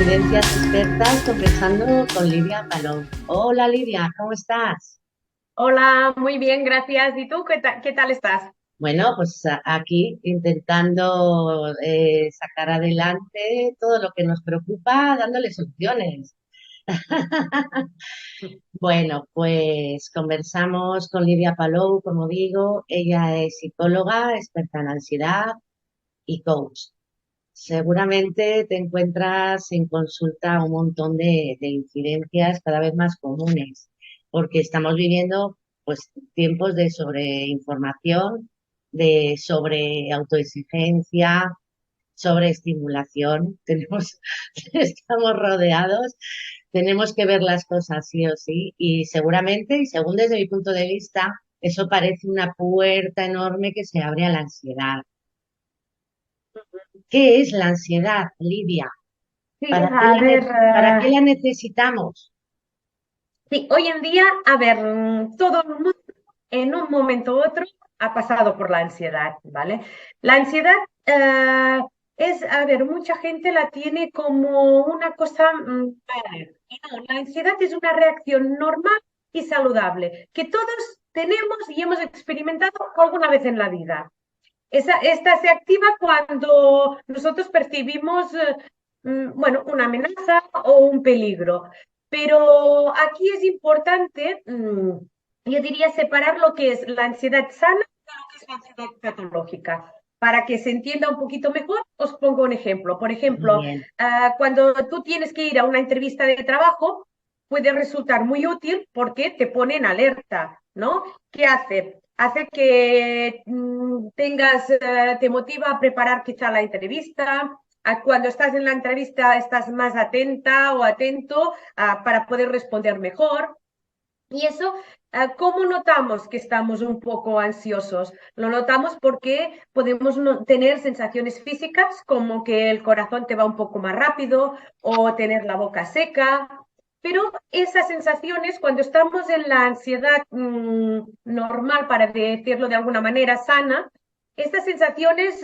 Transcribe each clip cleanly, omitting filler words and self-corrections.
Incidencias expertas conversando con Lidia Palou. Hola Lidia, ¿cómo estás? Hola, muy bien, gracias. ¿Y tú qué tal estás? Bueno, pues aquí intentando sacar adelante todo lo que nos preocupa, dándole soluciones. Bueno, pues conversamos con Lidia Palou, como digo, ella es psicóloga, experta en ansiedad y coach. Seguramente te encuentras en consulta un montón de incidencias cada vez más comunes, porque estamos viviendo pues tiempos de sobreinformación, de sobre autoexigencia, sobreestimulación. Estamos rodeados, tenemos que ver las cosas sí o sí, y seguramente, y según desde mi punto de vista, eso parece una puerta enorme que se abre a la ansiedad. ¿Qué es la ansiedad, Lidia? Sí, a ver, ¿Para qué la necesitamos? sí, hoy en día, a ver, todo el mundo en un momento u otro ha pasado por la ansiedad, ¿vale? La ansiedad es, a ver, mucha gente la tiene como una cosa, vale, y no, la ansiedad es una reacción normal y saludable que todos tenemos y hemos experimentado alguna vez en la vida. Esta se activa cuando nosotros percibimos, bueno, una amenaza o un peligro. Pero aquí es importante, yo diría, separar lo que es la ansiedad sana de lo que es la ansiedad patológica. Para que se entienda un poquito mejor, os pongo un ejemplo. Por Muy ejemplo, bien, cuando tú tienes que ir a una entrevista de trabajo, puede resultar muy útil porque te pone en alerta, ¿no? ¿Qué hace? Hace que te motiva a preparar quizá la entrevista. Cuando estás en la entrevista estás más atenta o atento para poder responder mejor. Y eso, ¿cómo notamos que estamos un poco ansiosos? Lo notamos porque podemos tener sensaciones físicas como que el corazón te va un poco más rápido o tener la boca seca. Pero esas sensaciones, cuando estamos en la ansiedad normal, para decirlo de alguna manera, sana, estas sensaciones,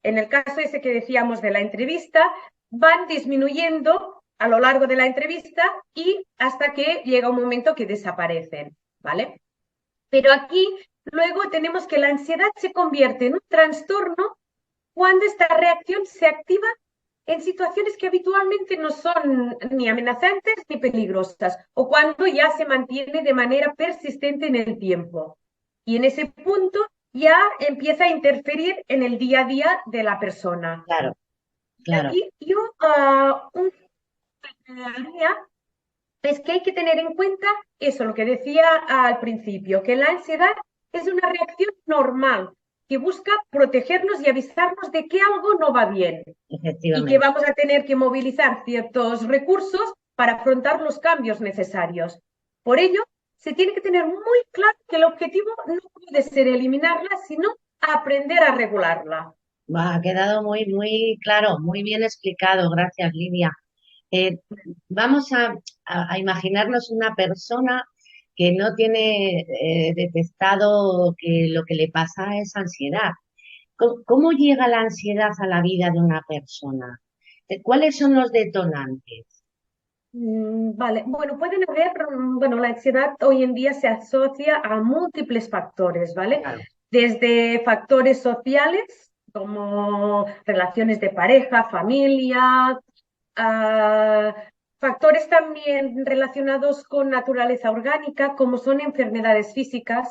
en el caso ese que decíamos de la entrevista, van disminuyendo a lo largo de la entrevista y hasta que llega un momento que desaparecen, ¿vale? Pero aquí luego tenemos que la ansiedad se convierte en un trastorno cuando esta reacción se activa en situaciones que habitualmente no son ni amenazantes ni peligrosas, o cuando ya se mantiene de manera persistente en el tiempo. Y en ese punto ya empieza a interferir en el día a día de la persona. claro, Y claro. aquí yo, un día es que hay que tener en cuenta eso, lo que decía al principio, que la ansiedad es una reacción normal que busca protegernos y avisarnos de que algo no va bien y que Efectivamente. vamos a tener que movilizar ciertos recursos para afrontar los cambios necesarios. Por ello, se tiene que tener muy claro que el objetivo no puede ser eliminarla, sino aprender a regularla. Ha quedado muy, muy claro, muy bien explicado. Gracias, Lidia. Eh, Vamos a imaginarnos una persona que no tiene detectado que lo que le pasa es ansiedad. ¿Cómo llega la ansiedad a la vida de una persona? ¿Cuáles son los detonantes? Vale, bueno, pueden haber, bueno, la ansiedad hoy en día se asocia a múltiples factores, ¿vale? Claro, Desde factores sociales, como relaciones de pareja, familia, a factores también relacionados con naturaleza orgánica, como son enfermedades físicas.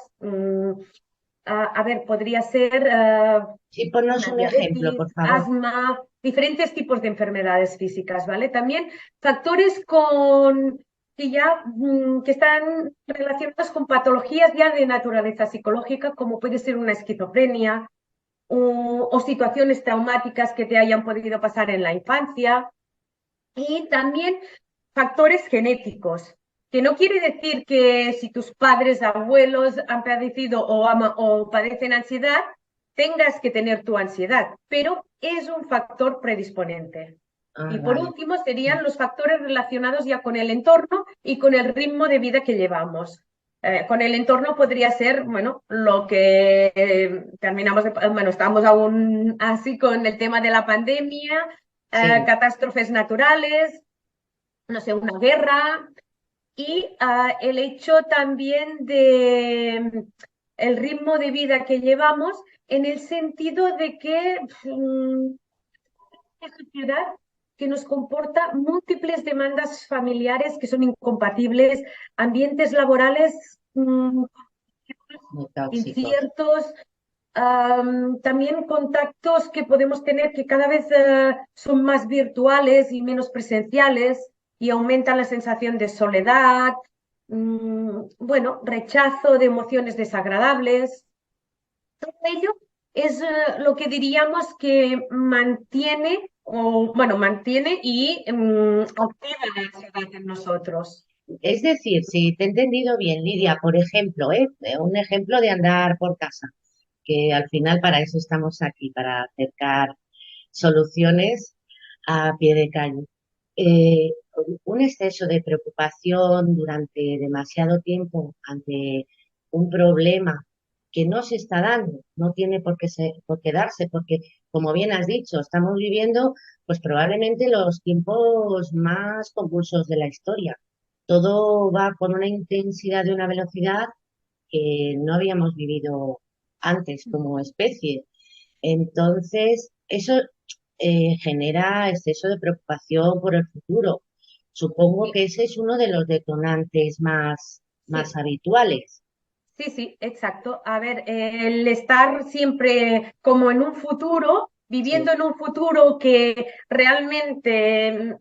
A ver, podría ser sí, ponnos una un ejemplo, diabetes, por favor. asma, diferentes tipos de enfermedades físicas, ¿vale? También factores con que ya que están relacionados con patologías ya de naturaleza psicológica, como puede ser una esquizofrenia o situaciones traumáticas que te hayan podido pasar en la infancia. Y también factores genéticos, que no quiere decir que si tus padres, abuelos han padecido o padecen ansiedad, tengas que tener tu ansiedad, pero es un factor predisponente. Ah, Y por vale. último, serían los factores relacionados ya con el entorno y con el ritmo de vida que llevamos. Con el entorno podría ser, bueno, lo que terminamos de, bueno, estamos aún así con el tema de la pandemia, sí, catástrofes naturales, no sé, una guerra, y el hecho también de el ritmo de vida que llevamos en el sentido de que una sociedad que nos comporta múltiples demandas familiares que son incompatibles, ambientes laborales muy tóxicos. inciertos, también contactos que podemos tener que cada vez son más virtuales y menos presenciales y aumentan la sensación de soledad, bueno, rechazo de emociones desagradables. Todo ello es lo que diríamos que mantiene, o bueno, mantiene y activa la ansiedad en nosotros. Es decir, si te he entendido bien, Lidia, por ejemplo, un ejemplo de andar por casa, que al final para eso estamos aquí, para acercar soluciones a pie de calle. Eh, un exceso de preocupación durante demasiado tiempo ante un problema que no se está dando, no tiene por qué darse, porque como bien has dicho, estamos viviendo pues probablemente los tiempos más convulsos de la historia. Todo va con una intensidad y una velocidad que no habíamos vivido antes como especie. Entonces, eso genera exceso de preocupación por el futuro. Supongo Sí, que ese es uno de los detonantes más sí. habituales. Sí, sí, exacto. A ver, el estar siempre como en un futuro, Sí, viviendo en un futuro que realmente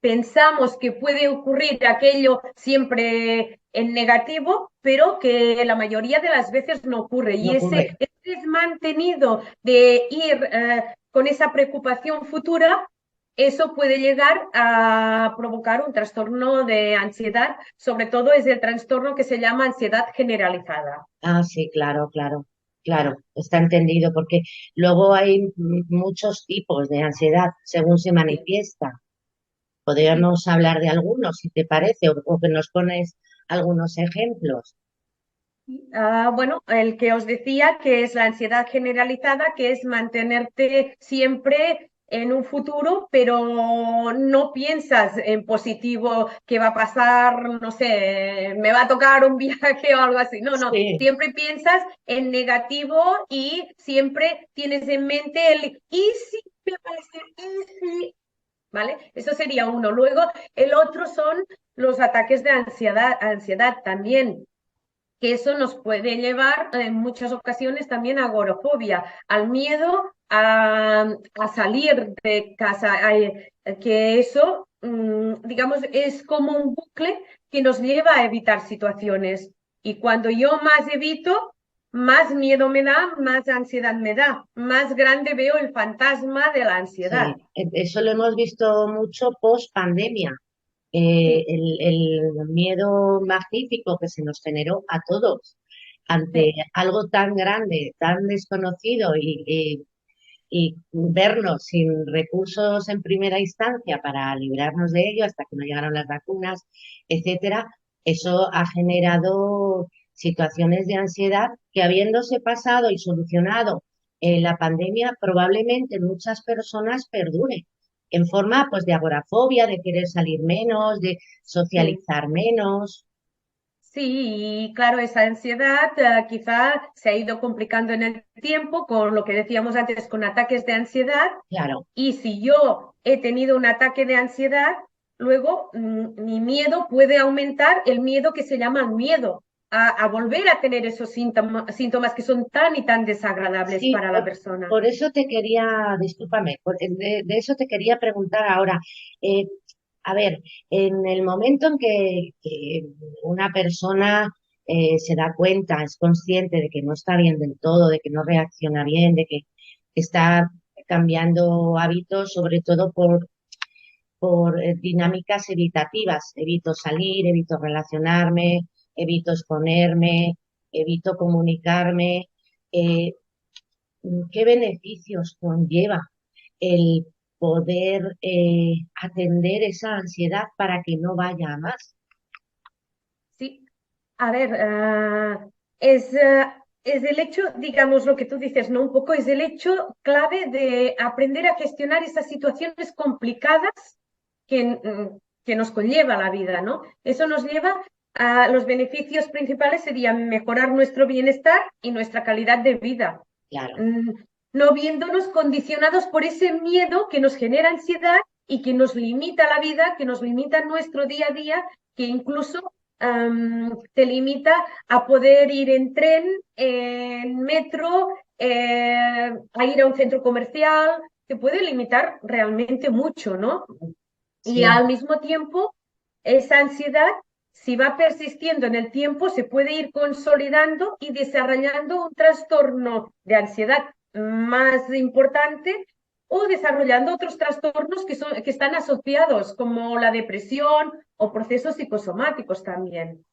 pensamos que puede ocurrir aquello siempre en negativo, pero que la mayoría de las veces no ocurre. no Y ese ocurre. estrés mantenido de ir con esa preocupación futura, eso puede llegar a provocar un trastorno de ansiedad, sobre todo es el trastorno que se llama ansiedad generalizada. Ah, sí, claro, claro, claro, está entendido, porque luego hay muchos tipos de ansiedad según se Sí, manifiesta. sí. Podríamos hablar de algunos, si te parece, o que nos pones algunos ejemplos. Bueno, el que os decía que es la ansiedad generalizada, que es mantenerte siempre en un futuro, pero no piensas en positivo que va a pasar, no sé, me va a tocar un viaje o algo así. No, no, Sí, siempre piensas en negativo y siempre tienes en mente el y si me parece, y si, ¿vale? Eso sería uno. Luego, el otro son los ataques de ansiedad también, que eso nos puede llevar en muchas ocasiones también a agorafobia, al miedo a salir de casa, que eso, digamos, es como un bucle que nos lleva a evitar situaciones. Y cuando yo más evito, más miedo me da, más ansiedad me da, más grande veo el fantasma de la ansiedad. sí, eso lo hemos visto mucho post pandemia. Sí, El miedo magnífico que se nos generó a todos ante sí, algo tan grande, tan desconocido y vernos sin recursos en primera instancia para librarnos de ello hasta que no llegaron las vacunas, etcétera, eso ha generado situaciones de ansiedad que habiéndose pasado y solucionado la pandemia, probablemente en muchas personas perdure en forma pues de agorafobia, de querer salir menos, de sí. socializar menos, Sí, y claro, esa ansiedad quizá se ha ido complicando en el tiempo con lo que decíamos antes, con ataques de ansiedad. claro. Y si yo he tenido un ataque de ansiedad, luego mi miedo puede aumentar el miedo que se llama el miedo a volver a tener esos síntomas que son tan y tan desagradables Sí, para la persona. por eso te quería, discúlpame, de eso te quería preguntar ahora. Eh, a ver, en el momento en que una persona se da cuenta, es consciente de que no está bien del todo, de que no reacciona bien, de que está cambiando hábitos, sobre todo por dinámicas evitativas. Evito salir, evito relacionarme, evito exponerme, evito comunicarme. eh, ¿Qué beneficios conlleva el poder atender esa ansiedad para que no vaya a más? Sí, a ver, es es el hecho, digamos, lo que tú dices, ¿no? Un poco es el hecho clave de aprender a gestionar esas situaciones complicadas que nos conlleva la vida, ¿no? Eso nos lleva a los beneficios principales serían mejorar nuestro bienestar y nuestra calidad de vida. Claro, Mm, no viéndonos condicionados por ese miedo que nos genera ansiedad y que nos limita la vida, que nos limita nuestro día a día, que incluso te limita a poder ir en tren, en metro, a ir a un centro comercial, te puede limitar realmente mucho, ¿no? Y sí, al mismo tiempo, esa ansiedad, si va persistiendo en el tiempo, se puede ir consolidando y desarrollando un trastorno de ansiedad más importante o desarrollando otros trastornos que están asociados, como la depresión o procesos psicosomáticos también.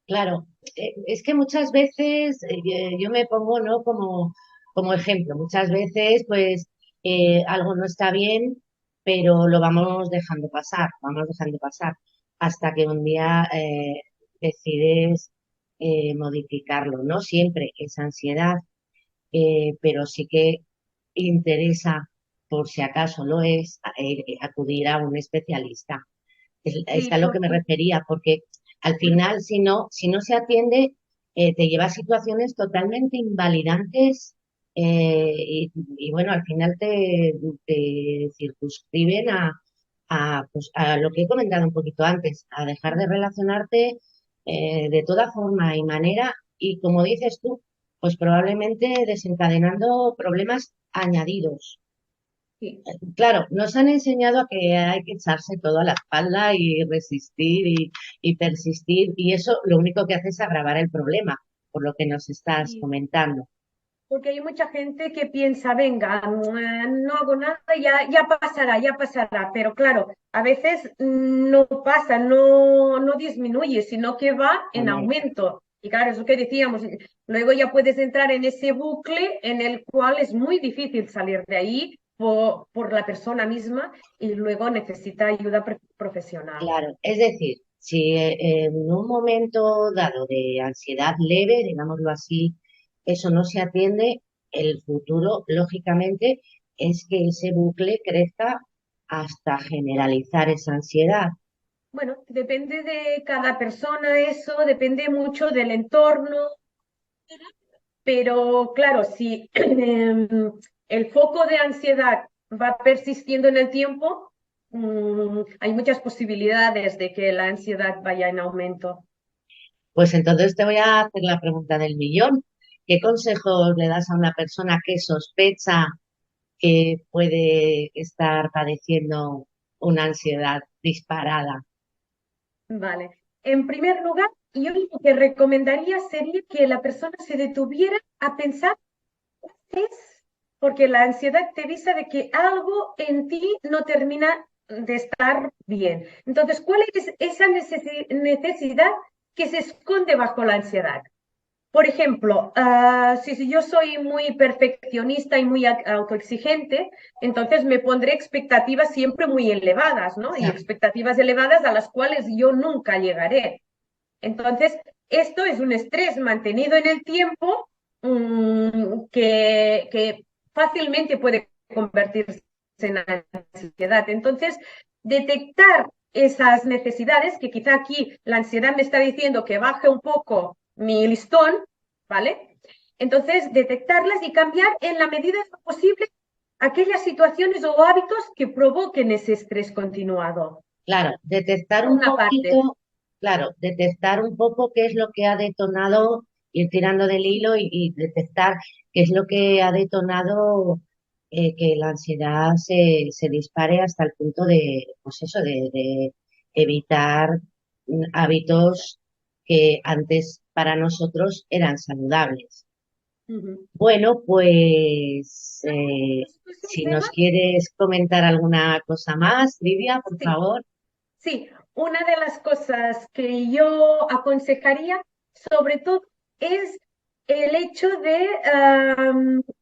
claro. Es que muchas veces yo me pongo, ¿no? Como ejemplo, muchas veces pues algo no está bien, pero lo vamos dejando pasar, hasta que un día decides modificarlo. No siempre es ansiedad, pero sí que interesa, por si acaso lo es, acudir a un especialista. Es Sí, a lo que me porque refería, porque al final, si no se atiende, te lleva a situaciones totalmente invalidantes, y bueno, al final te circunscriben pues, a lo que he comentado un poquito antes, a dejar de relacionarte de toda forma y manera, y como dices tú, pues probablemente desencadenando problemas añadidos. sí. Claro, nos han enseñado a que hay que echarse todo a la espalda y resistir y persistir, y eso lo único que hace es agravar el problema, por lo que nos estás Sí. comentando. Porque hay mucha gente que piensa, venga, no hago nada, ya pasará. Pero claro, a veces no pasa, no disminuye, sino que va en Aumenta. aumento. Y claro, es lo que decíamos, luego ya puedes entrar en ese bucle en el cual es muy difícil salir de ahí por la persona misma y luego necesita ayuda profesional. Claro, es decir, si en un momento dado de ansiedad leve, digámoslo así, eso no se atiende, el futuro, lógicamente, es que ese bucle crezca hasta generalizar esa ansiedad. Bueno, depende de cada persona eso, depende mucho del entorno. Pero claro, si el foco de ansiedad va persistiendo en el tiempo, hay muchas posibilidades de que la ansiedad vaya en aumento. Pues entonces te voy a hacer la pregunta del millón. ¿Qué consejos le das a una persona que sospecha que puede estar padeciendo una ansiedad disparada? Vale. En primer lugar, yo lo que recomendaría sería que la persona se detuviera a pensar qué es, porque la ansiedad te avisa de que algo en ti no termina de estar bien. Entonces, ¿cuál es esa necesidad que se esconde bajo la ansiedad? Por ejemplo, si yo soy muy perfeccionista y muy autoexigente, entonces me pondré expectativas siempre muy elevadas, ¿no? Y Exacto. expectativas elevadas a las cuales yo nunca llegaré. Entonces, esto es un estrés mantenido en el tiempo, que fácilmente puede convertirse en ansiedad. Entonces, detectar esas necesidades, que quizá aquí la ansiedad me está diciendo que baje un poco mi listón, ¿vale? Entonces, detectarlas y cambiar en la medida de lo posible aquellas situaciones o hábitos que provoquen ese estrés continuado. Claro, detectar Por un una parte. poquito, claro, detectar un poco qué es lo que ha detonado, ir tirando del hilo y detectar qué es lo que ha detonado que la ansiedad se dispare hasta el punto de, pues eso, de evitar hábitos que antes para nosotros eran saludables. Ujú. Bueno, pues Esto es un si tema. nos quieres comentar alguna cosa más, Lidia, por Sí, favor. sí, una de las cosas que yo aconsejaría, sobre todo, es el hecho de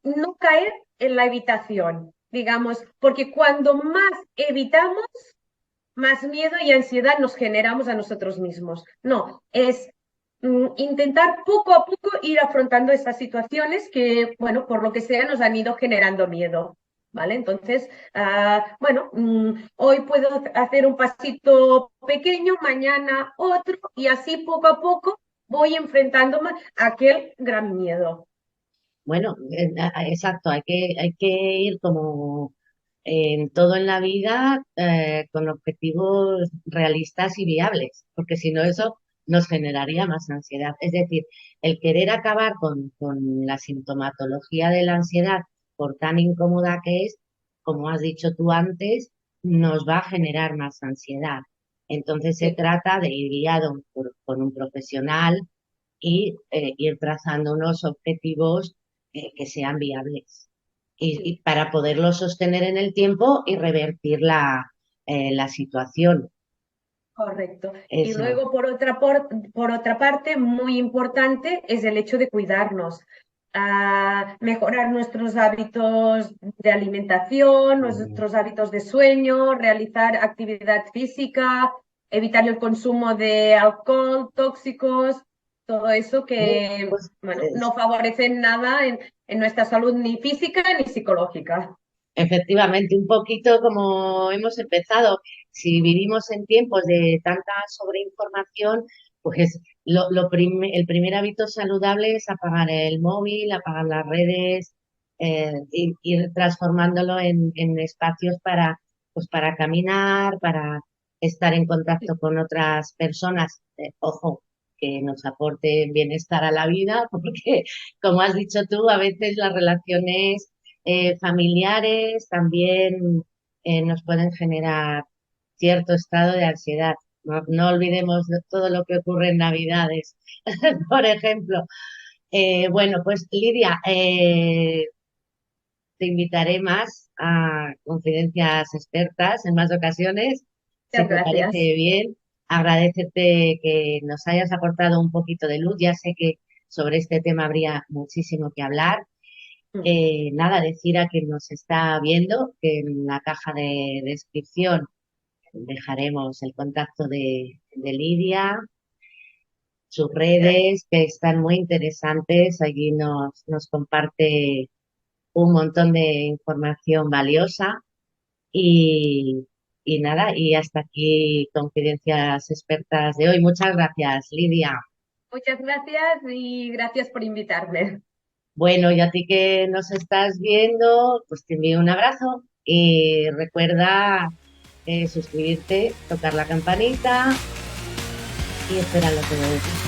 no caer en la evitación, digamos, porque cuando más evitamos, más miedo y ansiedad nos generamos a nosotros mismos. No, es intentar poco a poco ir afrontando estas situaciones que, bueno, por lo que sea, nos han ido generando miedo. ¿Vale? Entonces, bueno, hoy puedo hacer un pasito pequeño, mañana otro, y así poco a poco voy enfrentándome a aquel gran miedo. Bueno, exacto, hay que ir como en todo en la vida con objetivos realistas y viables, porque si no eso nos generaría más ansiedad. Es decir, el querer acabar con la sintomatología de la ansiedad, por tan incómoda que es, como has dicho tú antes, nos va a generar más ansiedad. Entonces se Sí, trata de ir guiado por un profesional y ir trazando unos objetivos que sean viables y sí. para poderlo sostener en el tiempo y revertir la situación. Correcto. Y Eso, luego, por otra parte, muy importante es el hecho de cuidarnos, mejorar nuestros hábitos de alimentación, nuestros hábitos de sueño, realizar actividad física, evitar el consumo de alcohol, tóxicos, todo eso que, pues, bueno, no favorece nada en nuestra salud ni física ni psicológica. efectivamente, un poquito como hemos empezado, si vivimos en tiempos de tanta sobreinformación, pues el primer hábito saludable es apagar el móvil, apagar las redes, ir transformándolo en espacios para, pues para caminar, para estar en contacto con otras personas, ojo, que nos aporten bienestar a la vida, porque como has dicho tú, a veces las relaciones familiares también nos pueden generar cierto estado de ansiedad. No, no olvidemos todo lo que ocurre en Navidades, por ejemplo. Bueno, pues Lidia, te invitaré más a confidencias expertas en más ocasiones, si Muchas te gracias. parece bien. Agradecerte que nos hayas aportado un poquito de luz. Ya sé que sobre este tema habría muchísimo que hablar. Nada, decir a quien nos está viendo que en la caja de descripción dejaremos el contacto de Lidia, sus redes, que están muy interesantes. Allí nos comparte un montón de información valiosa y, y nada, y hasta aquí confidencias expertas de hoy. Muchas gracias, Lidia. Muchas gracias y gracias por invitarme. Bueno, y a ti que nos estás viendo, pues te envío un abrazo y recuerda suscribirte, tocar la campanita y esperar lo que me